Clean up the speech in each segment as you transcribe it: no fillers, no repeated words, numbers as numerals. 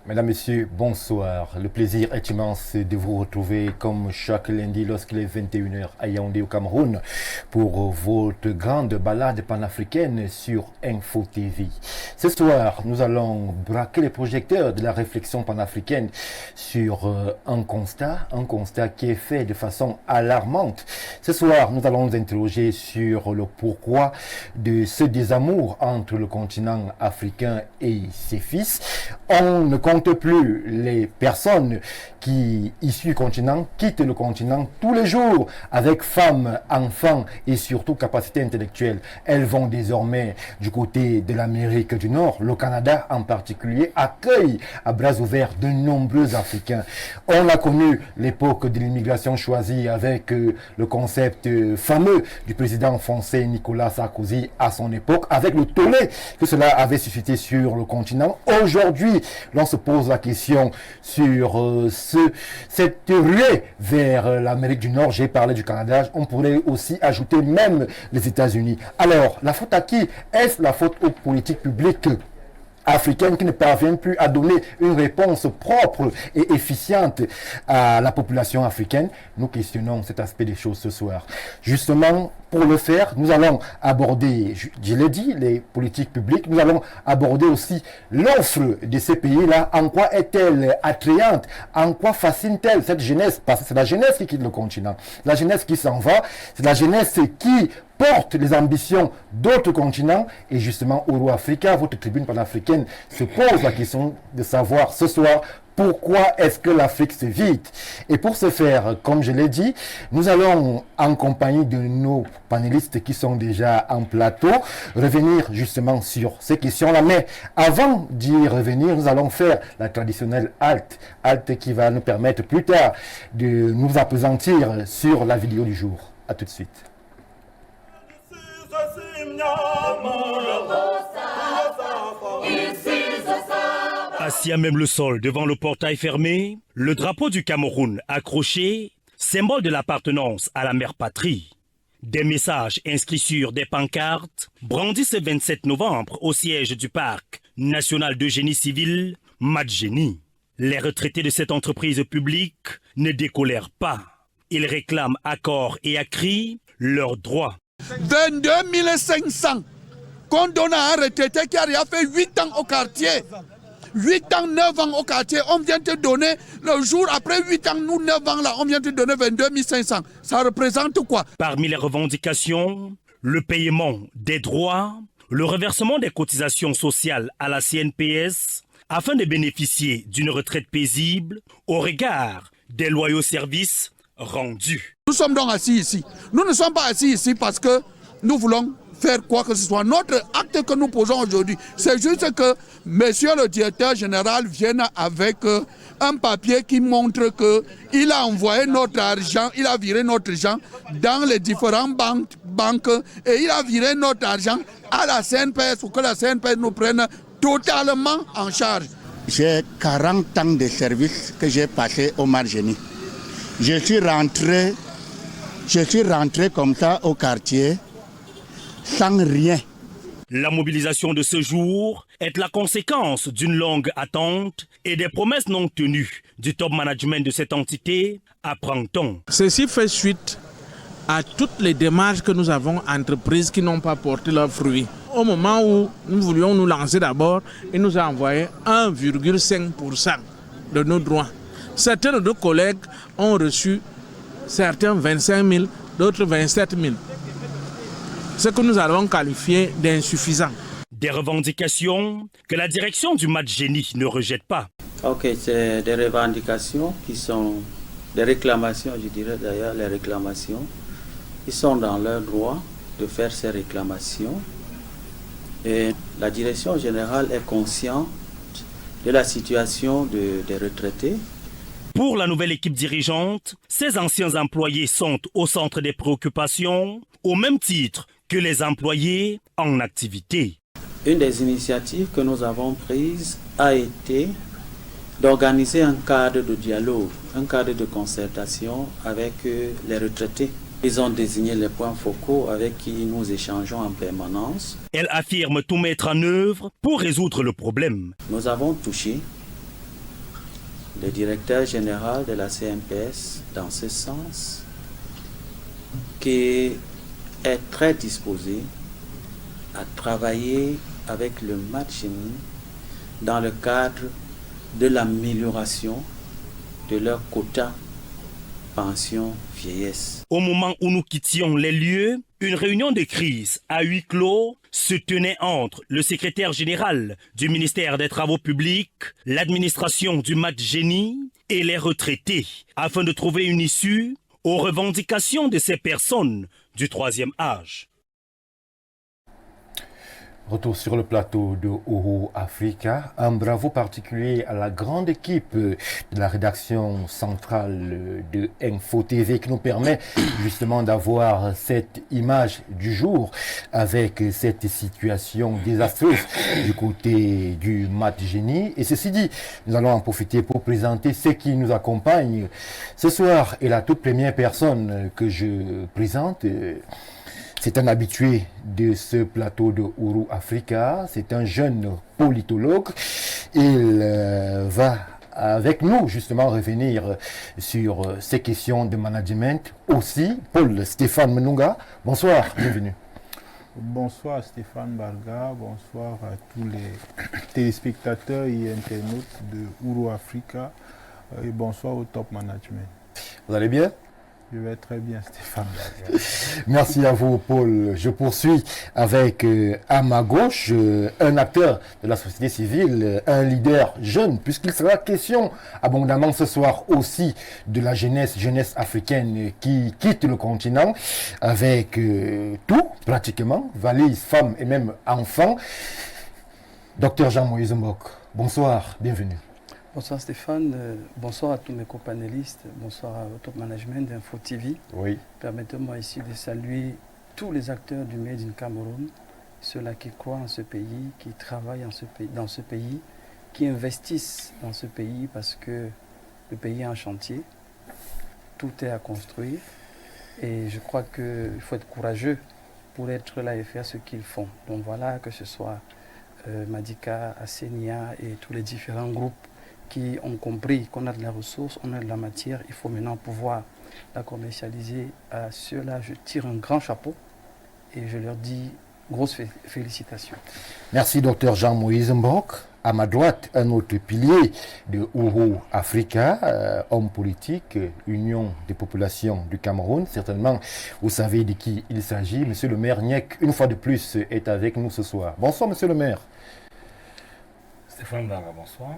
Mesdames, Messieurs, bonsoir. Le plaisir est immense de vous retrouver comme chaque lundi lorsqu'il est 21 h à Yaoundé au Cameroun pour votre grande balade panafricaine sur Info TV. Ce soir, nous allons braquer les projecteurs de la réflexion panafricaine sur un constat qui est fait de façon alarmante. Ce soir, nous allons nous interroger sur le pourquoi de ce désamour entre le continent africain et ses fils. On ne compte plus les personnes qui, issues du continent, quittent le continent tous les jours avec femmes, enfants et surtout capacité intellectuelle. Elles vont désormais du côté de l'Amérique du Nord. Le Canada en particulier accueille à bras ouverts de nombreux Africains. On a connu l'époque de l'immigration choisie avec le concept fameux du président français Nicolas Sarkozy à son époque, avec le tollé que cela avait suscité sur le continent. Aujourd'hui, l'on se pose la question sur cette ruée vers l'Amérique du Nord. J'ai parlé du Canada, on pourrait aussi ajouter même les États-Unis. Alors, la faute à qui? Est-ce la faute aux politiques publiques africaines qui ne parviennent plus à donner une réponse propre et efficiente à la population africaine? Nous questionnons cet aspect des choses ce soir. Justement, pour le faire, nous allons aborder, je l'ai dit, les politiques publiques. Nous allons aborder aussi l'offre de ces pays-là. En quoi est-elle attrayante? En quoi fascine-t-elle cette jeunesse? Parce que c'est la jeunesse qui quitte le continent. La jeunesse qui s'en va, c'est la jeunesse qui porte les ambitions d'autres continents. Et justement, Euro-Africa, votre tribune panafricaine, se pose la question de savoir ce soir pourquoi est-ce que l'Afrique se vide. Et pour ce faire, comme je l'ai dit, nous allons, en compagnie de nos panélistes qui sont déjà en plateau, revenir justement sur ces questions-là. Mais avant d'y revenir, nous allons faire la traditionnelle halte qui va nous permettre plus tard de nous appesantir sur la vidéo du jour. À tout de suite. Assis à même le sol devant le portail fermé, le drapeau du Cameroun accroché, symbole de l'appartenance à la mère patrie. Des messages inscrits sur des pancartes brandis ce 27 novembre au siège du Parc national de génie civil, Madjeni. Les retraités de cette entreprise publique ne décolèrent pas. Ils réclament à corps et à cri leurs droits. 22 500 qu'on donne à un retraité qui a fait 8 ans au quartier. 8 ans, 9 ans au quartier, on vient te donner, le jour après 8 ans, nous 9 ans là, on vient te donner 22 500. Ça représente quoi? Parmi les revendications, le paiement des droits, le reversement des cotisations sociales à la CNPS, afin de bénéficier d'une retraite paisible au regard des loyaux services rendus. Nous sommes donc assis ici. Nous ne sommes pas assis ici parce que nous voulons faire quoi que ce soit. Notre acte que nous posons aujourd'hui, c'est juste que monsieur le directeur général vienne avec un papier qui montre qu'il a envoyé notre argent, il a viré notre argent dans les différentes banques et il a viré notre argent à la CNPS pour que la CNPS nous prenne totalement en charge. J'ai 40 ans de service que j'ai passé au Margeni. Je suis rentré comme ça au quartier sans rien. La mobilisation de ce jour est la conséquence d'une longue attente et des promesses non tenues du top management de cette entité, apprend-on. Ceci fait suite à toutes les démarches que nous avons entreprises qui n'ont pas porté leurs fruits. Au moment où nous voulions nous lancer d'abord, il nous a envoyé 1,5% de nos droits. Certains de nos collègues ont reçu certains 25 000, d'autres 27 000. Ce que nous allons qualifier d'insuffisant. Des revendications que la direction du Madjeni ne rejette pas. Ok, c'est des revendications qui sont des réclamations, je dirais d'ailleurs les réclamations. Ils sont dans leur droit de faire ces réclamations. Et la direction générale est consciente de la situation des retraités. Pour la nouvelle équipe dirigeante, ces anciens employés sont au centre des préoccupations, au même titre que les employés en activité. Une des initiatives que nous avons prises a été d'organiser un cadre de dialogue, un cadre de concertation avec les retraités. Ils ont désigné les points focaux avec qui nous échangeons en permanence. Elle affirme tout mettre en œuvre pour résoudre le problème. Nous avons touché le directeur général de la CNPS dans ce sens, qui est très disposé à travailler avec le Matgeni dans le cadre de l'amélioration de leur quota pension vieillesse. Au moment où nous quittions les lieux, une réunion de crise à huis clos se tenait entre le secrétaire général du ministère des Travaux publics, l'administration du Matgeni et les retraités, afin de trouver une issue aux revendications de ces personnes du troisième âge. Retour sur le plateau de Ouro Africa. Un bravo particulier à la grande équipe de la rédaction centrale de Info TV qui nous permet justement d'avoir cette image du jour avec cette situation désastreuse du côté du Matgeni. Et ceci dit, nous allons en profiter pour présenter ceux qui nous accompagnent ce soir. Et la toute première personne que je présente, c'est un habitué de ce plateau de Ouro Africa, c'est un jeune politologue. Il va avec nous justement revenir sur ces questions de management. Aussi, Paul Stéphane Menunga, bonsoir, bienvenue. Bonsoir Stéphane Barga, bonsoir à tous les téléspectateurs et internautes de Ouro Africa et bonsoir au top management. Vous allez bien ? Je vais très bien, Stéphane. Merci à vous, Paul. Je poursuis avec à ma gauche un acteur de la société civile, un leader jeune, puisqu'il sera question abondamment ce soir aussi de la jeunesse africaine qui quitte le continent avec tout, pratiquement, valises, femmes et même enfants. Docteur Jean-Moïse Mbok, bonsoir, bienvenue. Bonsoir Stéphane, bonsoir à tous mes copanélistes, bonsoir au top management d'Info TV. Oui. Permettez-moi ici de saluer tous les acteurs du Made in Cameroun, ceux-là qui croient en ce pays, qui travaillent dans ce pays, qui investissent dans ce pays parce que le pays est en chantier, tout est à construire et je crois qu'il faut être courageux pour être là et faire ce qu'ils font. Donc voilà, que ce soit Madika, Asenia et tous les différents groupes qui ont compris qu'on a de la ressource, on a de la matière, il faut maintenant pouvoir la commercialiser. À ceux-là, je tire un grand chapeau et je leur dis grosses félicitations. Merci, docteur Jean-Moïse Mbok. À ma droite, un autre pilier de Ouro Africa, homme politique, Union des populations du Cameroun. Certainement, vous savez de qui il s'agit. Monsieur le maire Niek, une fois de plus, est avec nous ce soir. Bonsoir, monsieur le maire. Stéphane Barga, bonsoir.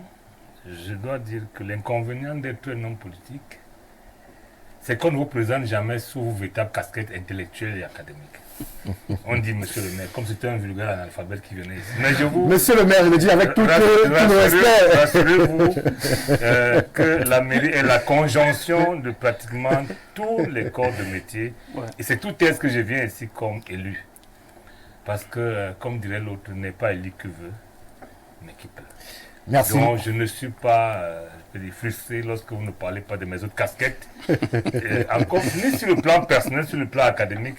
Je dois dire que l'inconvénient d'être un homme politique, c'est qu'on ne vous présente jamais sous vos véritables casquettes intellectuelles et académiques. On dit monsieur le maire, comme c'était un vulgaire analphabète qui venait ici. Mais je vous... Monsieur le maire, je le dis avec tout le respect. Rassurez-vous que la mairie est la conjonction de pratiquement tous les corps de métier. Ouais. Et c'est tout ce que je viens ici comme élu. Parce que, comme dirait l'autre, n'est pas élu que veut, mais qui peut. Merci. Donc, je ne suis pas frustré lorsque vous ne parlez pas de mes autres casquettes. Encore, ni sur le plan personnel, sur le plan académique,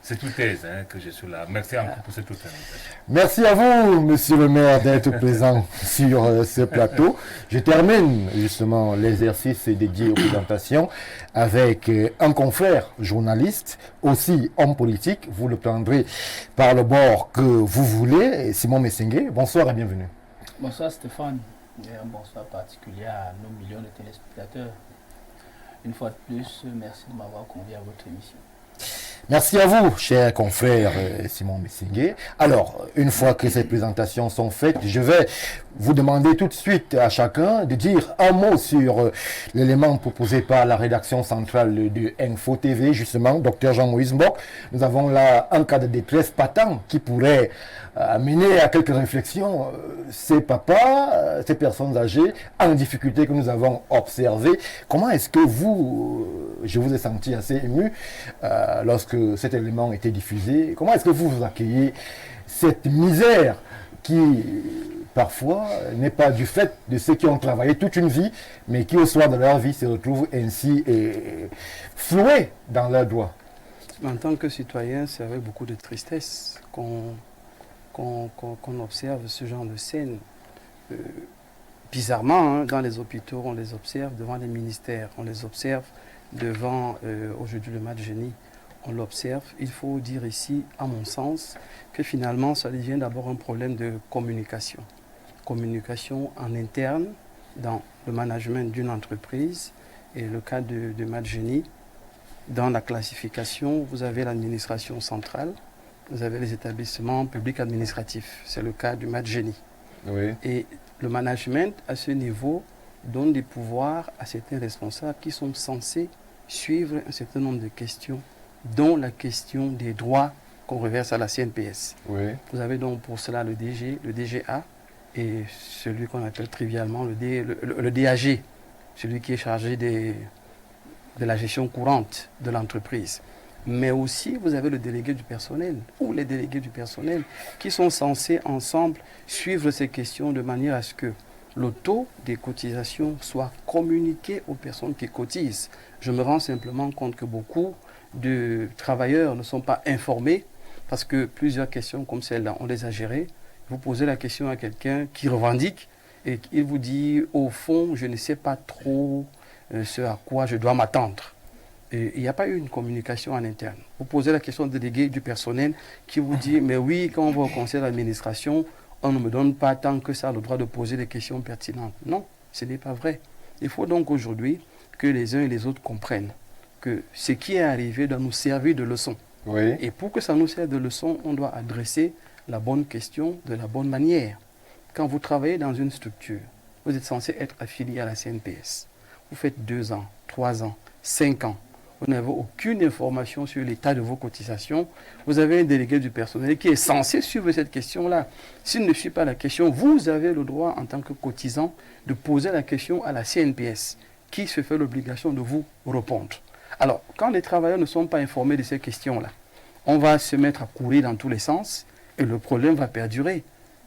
c'est tout aise que je suis là. Merci encore pour cette autre invitation. Merci à vous, monsieur le maire, d'être présent sur ce plateau. Je termine justement l'exercice dédié aux présentations avec un confrère journaliste, aussi homme politique. Vous le prendrez par le bord que vous voulez. Simon Messengue, bonsoir et bienvenue. Bonsoir Stéphane, et un bonsoir particulier à nos millions de téléspectateurs. Une fois de plus, merci de m'avoir convié à votre émission. Merci à vous, cher confrère Simon Messengue. Alors, une fois que ces présentations sont faites, je vais vous demander tout de suite à chacun de dire un mot sur l'élément proposé par la rédaction centrale de Info TV, justement, Dr Jean-Moïse Mbok. Nous avons là un cas de détresse patent qui pourrait amener à quelques réflexions ces papas, ces personnes âgées en difficulté que nous avons observées. Comment est-ce que vous, je vous ai senti assez ému lorsque cet élément était diffusé, comment est-ce que vous accueillez cette misère qui parfois n'est pas du fait de ceux qui ont travaillé toute une vie, mais qui au soir de leur vie se retrouvent ainsi floués dans leurs doigts? En tant que citoyen, c'est avec beaucoup de tristesse qu'on observe ce genre de scène. bizarrement, dans les hôpitaux, on les observe devant les ministères, on les observe devant, aujourd'hui, le match génie, on l'observe. Il faut dire ici, à mon sens, que finalement, ça devient d'abord un problème de communication. Communication en interne, dans le management d'une entreprise, et le cas de match génie. Dans la classification, vous avez l'administration centrale, vous avez les établissements publics administratifs. C'est le cas du match génie. Oui. Et le management, à ce niveau, donne des pouvoirs à certains responsables qui sont censés suivre un certain nombre de questions, dont la question des droits qu'on reverse à la CNPS. Oui. Vous avez donc pour cela le DG, le DGA, et celui qu'on appelle trivialement le DAG, celui qui est chargé de la gestion courante de l'entreprise. Mais aussi, vous avez le délégué du personnel ou les délégués du personnel qui sont censés ensemble suivre ces questions de manière à ce que le taux des cotisations soit communiqué aux personnes qui cotisent. Je me rends simplement compte que beaucoup de travailleurs ne sont pas informés parce que plusieurs questions comme celle-là, on les a gérées. Vous posez la question à quelqu'un qui revendique et il vous dit, au fond, je ne sais pas trop ce à quoi je dois m'attendre. Et il n'y a pas eu une communication en interne. Vous posez la question au délégué du personnel qui vous dit, mais oui, quand on va au conseil d'administration, on ne me donne pas tant que ça le droit de poser des questions pertinentes. Non, ce n'est pas vrai. Il faut donc aujourd'hui que les uns et les autres comprennent que ce qui est arrivé doit nous servir de leçon. Oui. Et pour que ça nous serve de leçon, on doit adresser la bonne question de la bonne manière. Quand vous travaillez dans une structure, vous êtes censé être affilié à la CNPS. Vous faites 2 ans, 3 ans, 5 ans. Vous n'avez aucune information sur l'état de vos cotisations. Vous avez un délégué du personnel qui est censé suivre cette question-là. S'il ne suit pas la question, vous avez le droit, en tant que cotisant, de poser la question à la CNPS, qui se fait l'obligation de vous répondre. Alors, quand les travailleurs ne sont pas informés de ces questions-là, on va se mettre à courir dans tous les sens et le problème va perdurer.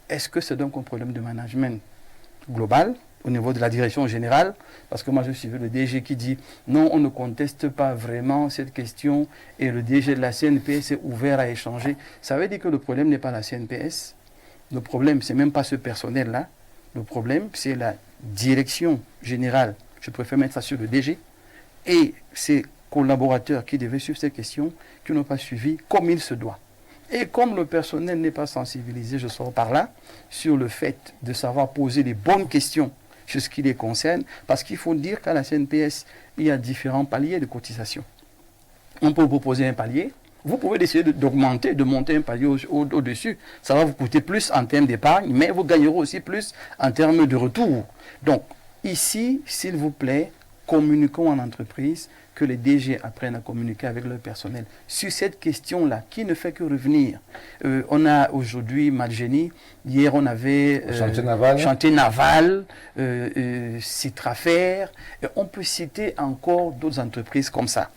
Est-ce que c'est donc un problème de management global au niveau de la direction générale? Parce que moi, je suis le DG qui dit non, on ne conteste pas vraiment cette question et le DG de la CNPS est ouvert à échanger. Ça veut dire que le problème n'est pas la CNPS. Le problème, c'est même pas ce personnel-là. Le problème, c'est la direction générale. Je préfère mettre ça sur le DG. Et ces collaborateurs qui devaient suivre ces questions, qui n'ont pas suivi comme il se doit. Et comme le personnel n'est pas sensibilisé, je sors par là, sur le fait de savoir poser les bonnes questions sur ce qui les concerne, parce qu'il faut dire qu'à la CNPS, il y a différents paliers de cotisation. On peut vous proposer un palier, vous pouvez décider d'augmenter, de monter un palier au-dessus. Ça va vous coûter plus en termes d'épargne, mais vous gagnerez aussi plus en termes de retour. Donc, ici, s'il vous plaît, communiquons en entreprise, que les DG apprennent à communiquer avec leur personnel sur cette question-là, qui ne fait que revenir. On a aujourd'hui Malgeni, hier on avait Chantier Naval, Citrafer, et on peut citer encore d'autres entreprises comme ça.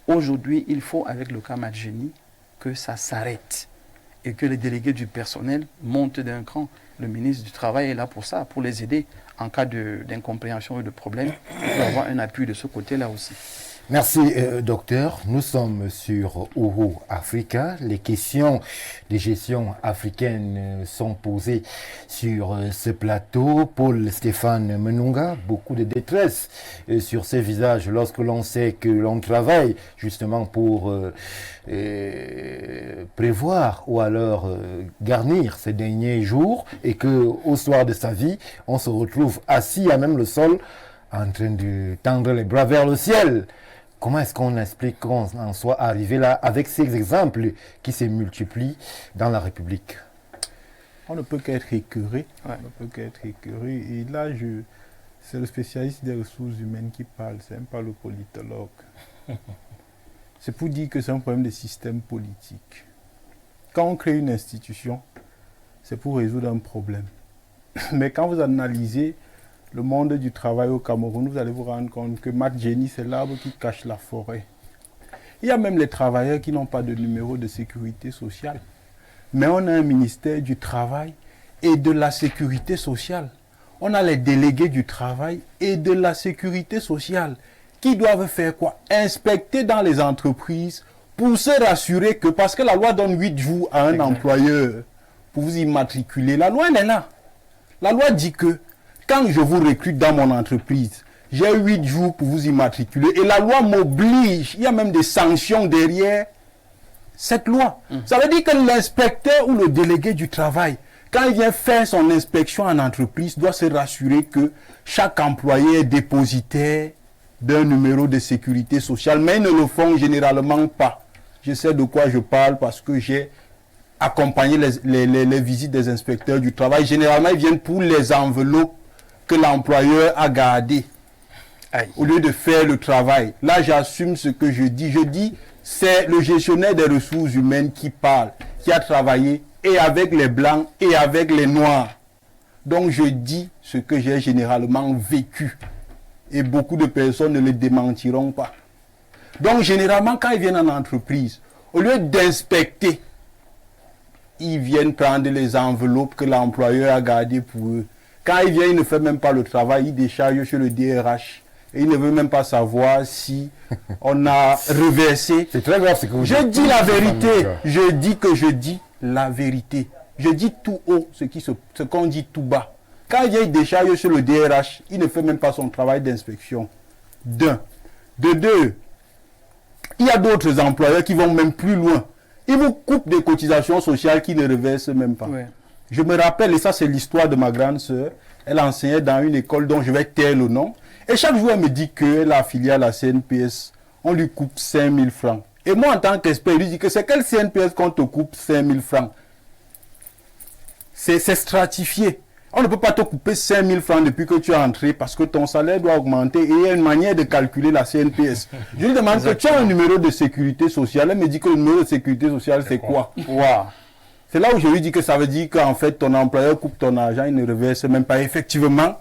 Aujourd'hui, il faut, avec le cas Malgeni, que ça s'arrête et que les délégués du personnel montent d'un cran. Le ministre du Travail est là pour ça, pour les aider en cas d'incompréhension et de problème. Il faut avoir un appui de ce côté-là aussi. Merci, docteur. Nous sommes sur Ouro Africa. Les questions de gestion africaine sont posées sur ce plateau. Paul Stéphane Menunga, beaucoup de détresse sur ces visages lorsque l'on sait que l'on travaille justement pour prévoir ou alors garnir ces derniers jours et qu'au soir de sa vie, on se retrouve assis à même le sol en train de tendre les bras vers le ciel. Comment est-ce qu'on explique qu'on en soit arrivé là avec ces exemples qui se multiplient dans la République? On ne peut qu'être écœuré. Ouais. On ne peut qu'être écœuré. Et là, c'est le spécialiste des ressources humaines qui parle, c'est même pas le politologue. C'est pour dire que c'est un problème de système politique. Quand on crée une institution, c'est pour résoudre un problème. Mais quand vous analysez le monde du travail au Cameroun, vous allez vous rendre compte que Malgeni, c'est l'arbre qui cache la forêt. Il y a même les travailleurs qui n'ont pas de numéro de sécurité sociale. Mais on a un ministère du Travail et de la Sécurité sociale. On a les délégués du Travail et de la Sécurité sociale qui doivent faire quoi? Inspecter dans les entreprises pour se rassurer que, parce que la loi donne 8 jours à un employeur pour vous immatriculer, la loi elle est là. La loi dit que Quand je vous recrute dans mon entreprise, j'ai 8 jours pour vous immatriculer et la loi m'oblige, il y a même des sanctions derrière cette loi. Ça veut dire que l'inspecteur ou le délégué du travail, quand il vient faire son inspection en entreprise, doit se rassurer que chaque employé est dépositaire d'un numéro de sécurité sociale, mais ils ne le font généralement pas. Je sais de quoi je parle parce que j'ai accompagné les visites des inspecteurs du travail. Généralement, ils viennent pour les enveloppes que l'employeur a gardées au lieu de faire le travail. Là, j'assume ce que je dis. Je dis, c'est le gestionnaire des ressources humaines qui parle, qui a travaillé et avec les blancs et avec les noirs. Donc, je dis ce que j'ai généralement vécu. Et beaucoup de personnes ne le démentiront pas. Donc, généralement, quand ils viennent en entreprise, au lieu d'inspecter, ils viennent prendre les enveloppes que l'employeur a gardées pour eux. Quand il vient, il ne fait même pas le travail, il décharge sur le DRH. Et il ne veut même pas savoir si on a reversé. C'est très grave ce que vous dites. Je dis la vérité. Je dis que je dis la vérité. Je dis tout haut ce qu'on dit tout bas. Quand il vient, il décharge sur le DRH, il ne fait même pas son travail d'inspection. D'un. De deux, il y a d'autres employeurs qui vont même plus loin. Ils vous coupent des cotisations sociales qu'ils ne reversent même pas. Ouais. Je me rappelle, et ça c'est l'histoire de ma grande sœur, elle enseignait dans une école dont je vais taire le nom. Et chaque jour, elle me dit qu'elle a affiliée à la CNPS, on lui coupe 5 000 francs. Et moi, en tant qu'expert, je lui dis que c'est quelle CNPS qu'on te coupe 5 000 francs? C'est stratifié. On ne peut pas te couper 5 000 francs depuis que tu es entré parce que ton salaire doit augmenter et il y a une manière de calculer la CNPS. Je lui demande que tu as un numéro de sécurité sociale. Elle me dit que le numéro de sécurité sociale, c'est quoi? Wow. C'est là où je lui dis que ça veut dire qu'en fait, ton employeur coupe ton argent, il ne reverse même pas. Effectivement,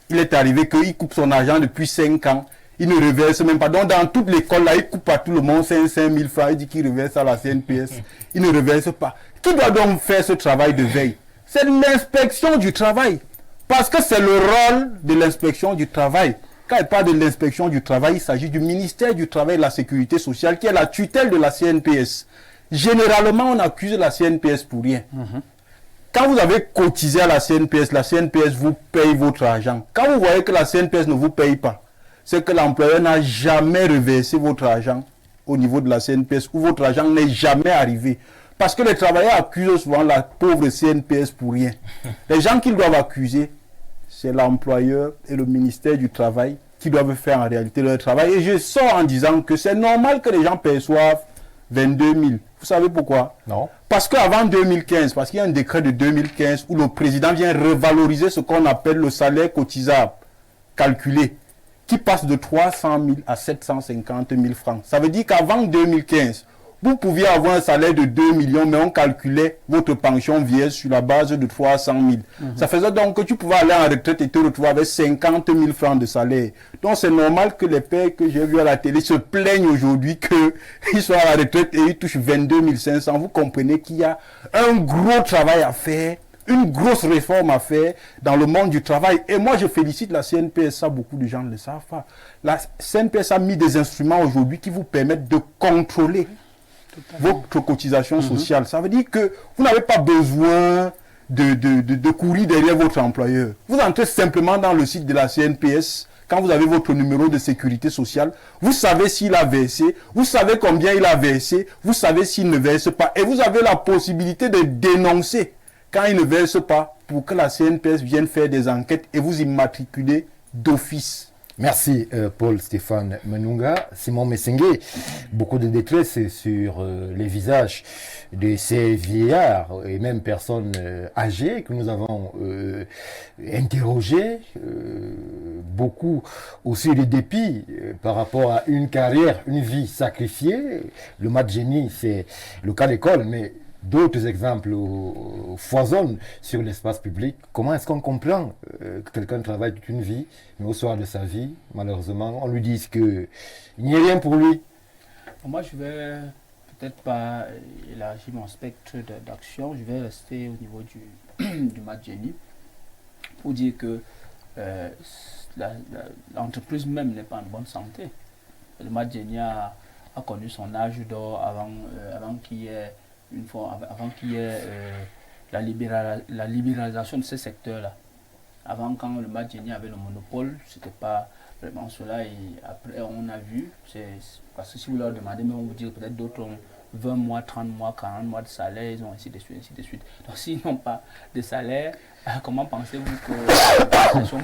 il est arrivé qu'il coupe son argent depuis 5 ans. Il ne reverse même pas. Donc, dans toute l'école, là, il coupe à tout le monde 5 000 francs. Il dit qu'il reverse à la CNPS. Il ne reverse pas. Qui doit donc faire ce travail de veille? C'est l'inspection du travail. Parce que c'est le rôle de l'inspection du travail. Quand il parle de l'inspection du travail, il s'agit du ministère du Travail et de la Sécurité sociale qui est la tutelle de la CNPS. Généralement, on accuse la CNPS pour rien. Quand vous avez cotisé à la CNPS vous paye votre argent. Quand vous voyez que la CNPS ne vous paye pas, c'est que l'employeur n'a jamais reversé votre argent au niveau de la CNPS ou votre argent n'est jamais arrivé. Parce que les travailleurs accusent souvent la pauvre CNPS pour rien. Les gens qu'ils doivent accuser, c'est l'employeur et le ministère du Travail qui doivent faire en réalité leur travail. Et je sors en disant que c'est normal que les gens perçoivent 22 000. Vous savez pourquoi? Non. Parce qu'avant 2015, parce qu'il y a un décret de 2015 où le président vient revaloriser ce qu'on appelle le salaire cotisable calculé, qui passe de 300 000 à 750 000 francs. Ça veut dire qu'avant 2015, vous pouviez avoir un salaire de 2 millions, mais on calculait votre pension vieille sur la base de 300 000. Ça faisait donc que tu pouvais aller en retraite et te retrouver avec 50 000 francs de salaire. Donc c'est normal que les pères que j'ai vus à la télé se plaignent aujourd'hui qu'ils soient à la retraite et ils touchent 22 500. Vous comprenez qu'il y a un gros travail à faire, une grosse réforme à faire dans le monde du travail. Et moi, je félicite la CNPS, ça beaucoup de gens ne le savent pas. La CNPS a mis des instruments aujourd'hui qui vous permettent de contrôler votre cotisation sociale. Ça veut dire que vous n'avez pas besoin de courir derrière votre employeur. Vous entrez simplement dans le site de la CNPS. Quand vous avez votre numéro de sécurité sociale, vous savez s'il a versé, vous savez combien il a versé, vous savez s'il ne verse pas. Et vous avez la possibilité de dénoncer quand il ne verse pas pour que la CNPS vienne faire des enquêtes et vous immatriculer d'office. Merci Paul Stéphane Menunga. Simon Messengue, beaucoup de détresse sur les visages de ces vieillards et même personnes âgées que nous avons interrogés. Beaucoup aussi de dépit par rapport à une carrière, une vie sacrifiée. Le Madjeni, c'est le cas d'école, mais d'autres exemples foisonnent sur l'espace public. Comment est-ce qu'on comprend que quelqu'un travaille toute une vie, mais au soir de sa vie, malheureusement, on lui dit qu'il n'y a rien pour lui? Moi, je vais peut-être pas élargir mon spectre d'action. Je vais rester au niveau du Madjeni pour dire que l'entreprise même n'est pas en bonne santé. Le Madjeni a connu son âge d'or avant qu'il y ait la libéralisation de ces secteurs-là. Avant, quand le Madjeni avait le monopole, c'était pas vraiment cela. Et après, on a vu, parce que si vous leur demandez, mais on vous dit peut-être d'autres ont 20 mois, 30 mois, 40 mois de salaire, ils ont ainsi de suite, ainsi de suite. Donc s'ils n'ont pas de salaire, comment pensez-vous que l'organisation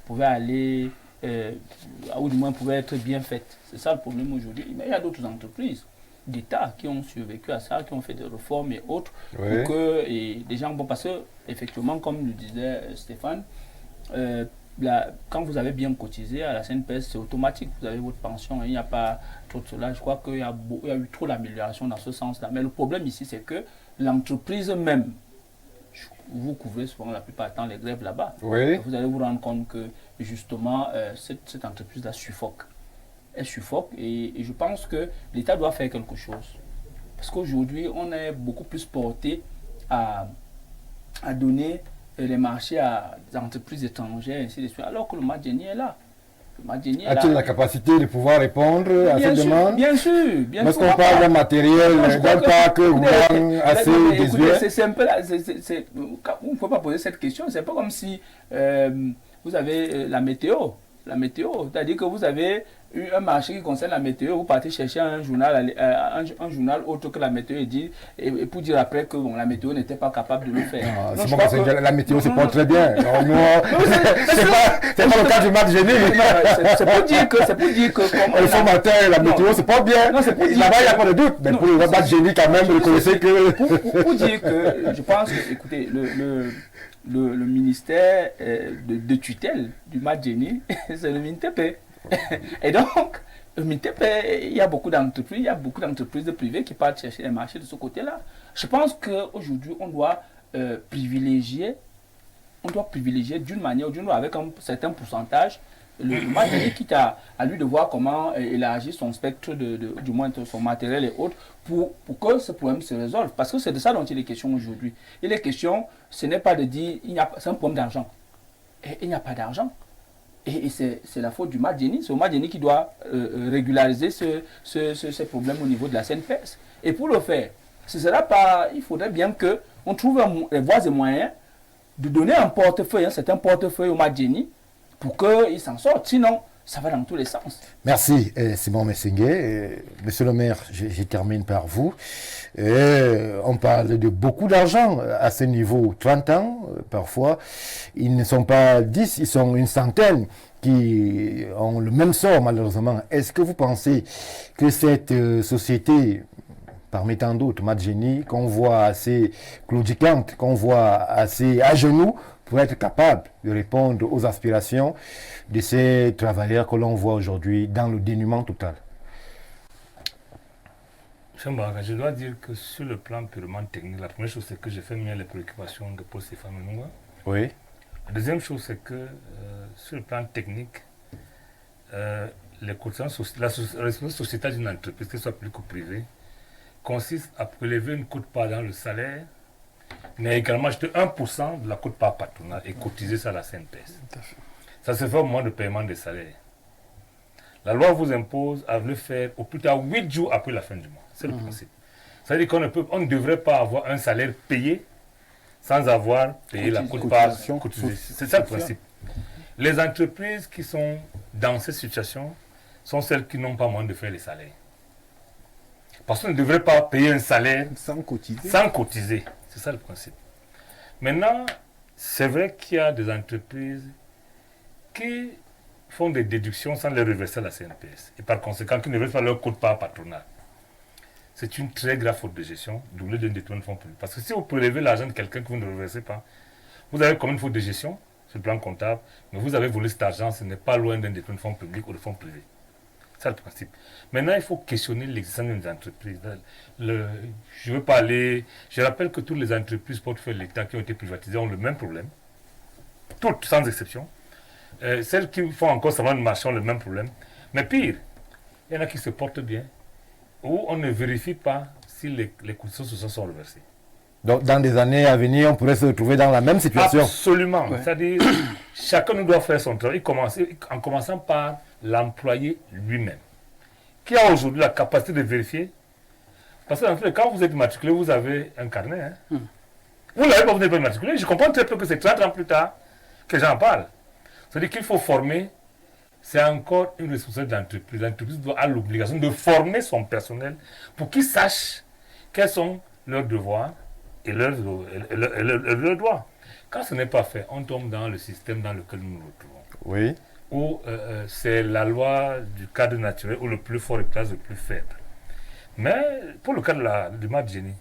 pouvait aller, ou du moins pouvait être bien faite? C'est ça le problème aujourd'hui. Mais il y a d'autres entreprises d'État qui ont survécu à ça, qui ont fait des réformes et autres, pour que des gens, bon, parce que effectivement, comme le disait Stéphane, quand vous avez bien cotisé à la CNPS, c'est automatique, vous avez votre pension, il n'y a pas trop de cela. Je crois qu'il y a eu trop d'amélioration dans ce sens-là. Mais le problème ici, c'est que l'entreprise même, vous couvrez souvent la plupart du temps les grèves là-bas. Vous allez vous rendre compte que justement, cette entreprise-là suffoque. Elle suffoque et je pense que l'État doit faire quelque chose. Parce qu'aujourd'hui, on est beaucoup plus porté à donner les marchés à des entreprises étrangères, ainsi de suite, alors que le Madjeni est là. A-t-il la capacité de pouvoir répondre à ces demandes? Bien sûr. Parce qu'on parle d'un matériel, d'un parc assez désuet. C'est un peu là, on ne peut pas poser cette question. C'est un peu comme si vous avez la météo. C'est-à-dire que vous avez un marché qui concerne la météo, vous partez chercher un journal autre que la météo et pour dire après que bon, la météo n'était pas capable de le faire. C'est bon, la météo se porte très bien. C'est pas le cas du Madjeni. C'est pour dire que le formateur, la météo se porte bien. Là-bas, il n'y a pas de doute. Mais pour le Madjeni, quand même, reconnaissez que... Pour dire que je pense que, écoutez, le ministère de tutelle du Madjeni, c'est le MINTEP. Et donc, le MINTEP, il y a beaucoup d'entreprises privées qui partent chercher les marchés de ce côté-là. Je pense qu'aujourd'hui, on doit privilégier d'une manière ou d'une autre, avec un certain pourcentage, le Madjeni, quitte à lui de voir comment élargir son spectre, du moins son matériel et autres, pour que ce problème se résolve. Parce que c'est de ça dont il est question aujourd'hui. Il est question, ce n'est pas de dire, c'est un problème d'argent. Et il n'y a pas d'argent. Et c'est la faute du Madjeni. C'est le Madjeni qui doit régulariser ce problème au niveau de la CNPS. Et pour le faire, il faudrait bien qu'on trouve les voies et moyens de donner un certain portefeuille au Madjeni pour qu'il s'en sorte. Sinon, ça va dans tous les sens. Merci, Simon Messengue. Monsieur le maire, je termine par vous. On parle de beaucoup d'argent à ce niveau. 30 ans, parfois, ils ne sont pas 10, ils sont une centaine qui ont le même sort, malheureusement. Est-ce que vous pensez que cette société, parmi tant d'autres, Madjeni, qu'on voit assez claudicante, qu'on voit assez à genoux, pour être capable de répondre aux aspirations de ces travailleurs que l'on voit aujourd'hui dans le dénuement total? Je dois dire que sur le plan purement technique, la première chose c'est que j'ai fait mieux les préoccupations de Paul Stéphane Menunga. Oui. La deuxième chose c'est que sur le plan technique, les cotisations, la responsabilité sociétale d'une entreprise, que ce soit publique ou privée, consiste à prélever une quote-part dans le salaire, mais également acheter 1% de la quote-part patronale et cotiser ça à la CNPS. Ça se fait au moment de paiement des salaires. La loi vous impose à le faire au plus tard 8 jours après la fin du mois. C'est le principe. Ça veut dire qu'on ne devrait pas avoir un salaire payé sans avoir payé la quote-part cotisée. C'est ça le principe. Les entreprises qui sont dans cette situation sont celles qui n'ont pas moyen de faire les salaires. Parce qu'on ne devrait pas payer un salaire sans cotiser. C'est ça le principe. Maintenant, c'est vrai qu'il y a des entreprises qui font des déductions sans les reverser à la CNPS. Et par conséquent, qui ne versent pas leur quote-part patronale. C'est une très grave faute de gestion, doublée d'un détournement de fonds publics. Parce que si vous prélevez l'argent de quelqu'un que vous ne reversez pas, vous avez comme une faute de gestion sur le plan comptable, mais vous avez volé cet argent, ce n'est pas loin d'un détournement de fonds publics ou de fonds privés. C'est le principe. Maintenant, il faut questionner l'existence des entreprises. Je veux parler. Je rappelle que toutes les entreprises portefeuille de l'État qui ont été privatisées ont le même problème. Toutes, sans exception. Celles qui font encore savoir de marché ont le même problème. Mais pire, il y en a qui se portent bien, où on ne vérifie pas si les cotisations sociales sont reversées. Donc, dans des années à venir, on pourrait se retrouver dans la même situation. Absolument. Ouais. C'est-à-dire, chacun doit faire son travail, en commençant par l'employé lui-même, qui a aujourd'hui la capacité de vérifier. Parce que quand vous êtes matriculé, vous avez un carnet. Hein. Vous ne l'avez pas, vous n'êtes pas matriculé. Je comprends très peu que c'est 30 ans plus tard, que j'en parle. C'est-à-dire qu'il faut former, c'est encore une responsabilité d'entreprise. L'entreprise doit avoir l'obligation de former son personnel pour qu'ils sachent quels sont leurs devoirs et leurs droits. Quand ce n'est pas fait, on tombe dans le système dans lequel nous nous retrouvons. Oui. Où c'est la loi du cadre naturel où le plus fort écrase le plus faible. Mais pour le cas du match génie,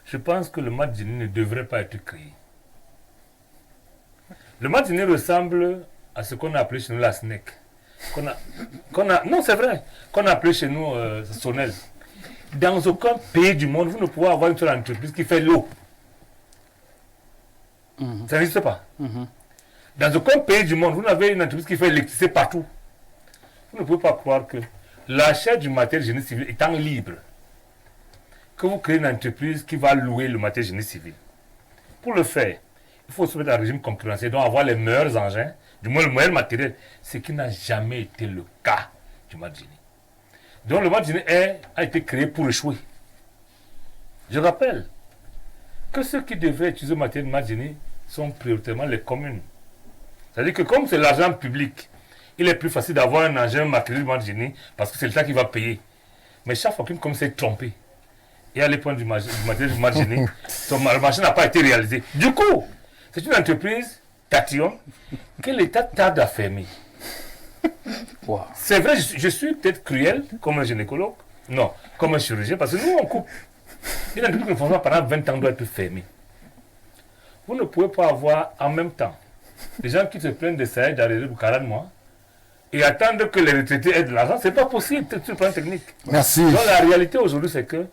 je pense que le match génie ne devrait pas être créé. Le match génie ressemble à ce qu'on a appelé chez nous la SNEC. Non, c'est vrai, qu'on a appelé chez nous Sonel. Dans aucun pays du monde, vous ne pouvez avoir une seule entreprise qui fait l'eau. Ça n'existe pas. Dans aucun pays du monde, vous n'avez une entreprise qui fait l'électricité partout. Vous ne pouvez pas croire que l'achat du matériel génie civil étant libre, que vous créez une entreprise qui va louer le matériel génie civil. Pour le faire, il faut se mettre à un régime concurrentiel, donc avoir les meilleurs engins, du moins le meilleur matériel, ce qui n'a jamais été le cas du match génie. Donc le match génie a été créé pour échouer. Je rappelle que ceux qui devraient utiliser le matériel de match génie sont prioritairement les communes. C'est-à-dire que comme c'est l'argent public, il est plus facile d'avoir un engin matériel de match génie parce que c'est l'État qui va payer. Mais chaque fois qu'une commune s'est trompée, et à l'époque du matériel du match génie, son marché n'a pas été réalisé. Du coup, c'est une entreprise tatillon que l'État tarde à fermer. Wow. C'est vrai, je suis peut-être cruel comme un gynécologue, non, comme un chirurgien, parce que nous on coupe. Une entreprise qui ne fonctionne pas pendant 20 ans doit être fermée. Vous ne pouvez pas avoir en même temps des gens qui se plaignent de salaires d'arrêt pour 40 mois et attendre que les retraités aient de l'argent, c'est pas possible, c'est un plan technique. Merci. Donc la réalité aujourd'hui c'est que,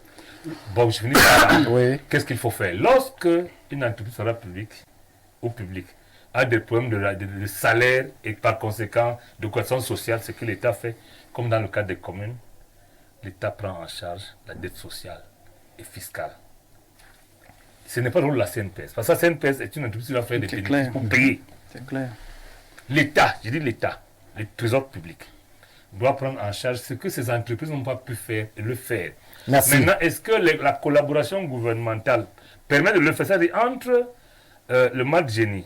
bon je finis par là, oui. Qu'est-ce qu'il faut faire? Lorsque une entreprise sera publique ou publique, a des problèmes de salaire et par conséquent de croissance sociale, ce que l'État fait, comme dans le cas des communes, l'État prend en charge la dette sociale et fiscale. Ce n'est pas le rôle de la CNPS, parce que la CNPS est une entreprise qui va faire des bénéfices pour payer. C'est clair. L'État, je dis l'État, le trésor public, doit prendre en charge ce que ces entreprises n'ont pas pu faire et le faire. Merci. Maintenant, est-ce que la collaboration gouvernementale permet de le faire? C'est-à-dire entre le match génie,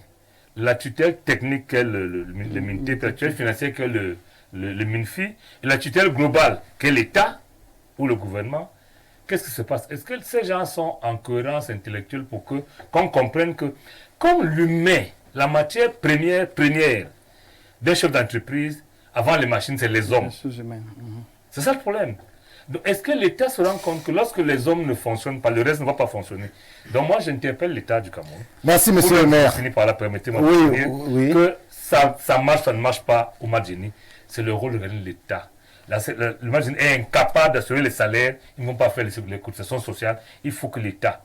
la tutelle technique qu'est le MINTEP, la tutelle financière qu'est le MINFI, et la tutelle globale qu'est l'État ou le gouvernement, qu'est-ce qui se passe? Est-ce que ces gens sont en cohérence intellectuelle pour qu'on comprenne que, comme l'humain, la matière première d'un chef d'entreprise, avant les machines, c'est les hommes. C'est ça le problème. Donc, est-ce que l'État se rend compte que lorsque les hommes ne fonctionnent pas, le reste ne va pas fonctionner? Donc moi, j'interpelle l'État du Cameroun. Merci, monsieur le maire. Par là, permettez-moi de dire que ça marche, ça ne marche pas au Madjini. C'est le rôle de l'État. Le Madjini est incapable d'assurer les salaires. Ils ne vont pas faire les cotisations sociales. Il faut que l'État,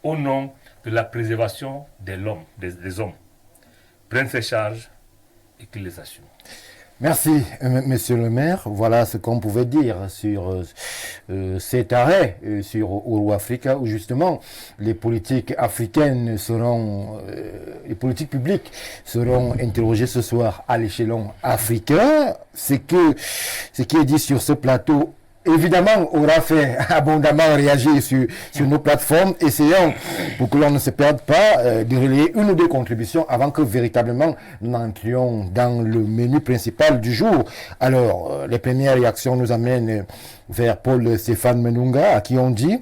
au nom de la préservation des hommes, prenne ses charges et qu'il les assume. Merci, monsieur le maire. Voilà ce qu'on pouvait dire sur cet arrêt sur Euroafrica, où justement les politiques africaines les politiques publiques seront interrogées ce soir à l'échelon africain. Ce qui est dit sur ce plateau, évidemment, aura fait abondamment réagir sur nos plateformes. Essayons, pour que l'on ne se perde pas, de relayer une ou deux contributions avant que véritablement nous entrions dans le menu principal du jour. Alors, les premières réactions nous amènent vers Paul Stéphane Menunga, à qui on dit: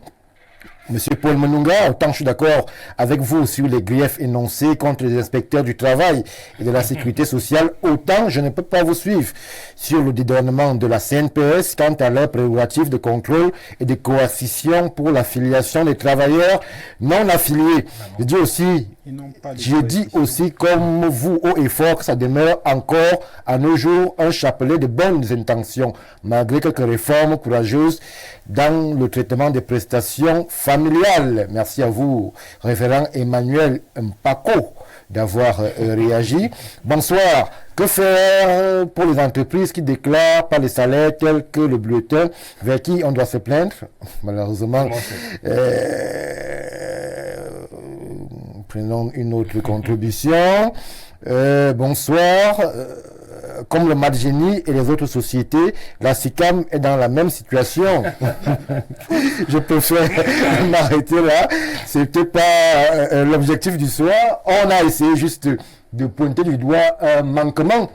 Monsieur Paul Menunga, autant je suis d'accord avec vous sur les griefs énoncés contre les inspecteurs du travail et de la sécurité sociale, autant je ne peux pas vous suivre sur le dédouanement de la CNPS quant à leurs prérogatives de contrôle et de coercition pour l'affiliation des travailleurs non affiliés. Je dis aussi comme vous haut et fort que ça demeure encore à nos jours un chapelet de bonnes intentions, malgré quelques réformes courageuses dans le traitement des prestations familiales. Merci à vous, référent Emmanuel Mpako, d'avoir réagi. Bonsoir. Que faire pour les entreprises qui déclarent pas les salaires tels que le bulletin, vers qui on doit se plaindre? Malheureusement, prenons une autre contribution. Bonsoir. comme le Margeni et les autres sociétés, la SICAM est dans la même situation. Je préfère m'arrêter là. C'était pas l'objectif du soir. On a essayé juste de pointer du doigt un manquement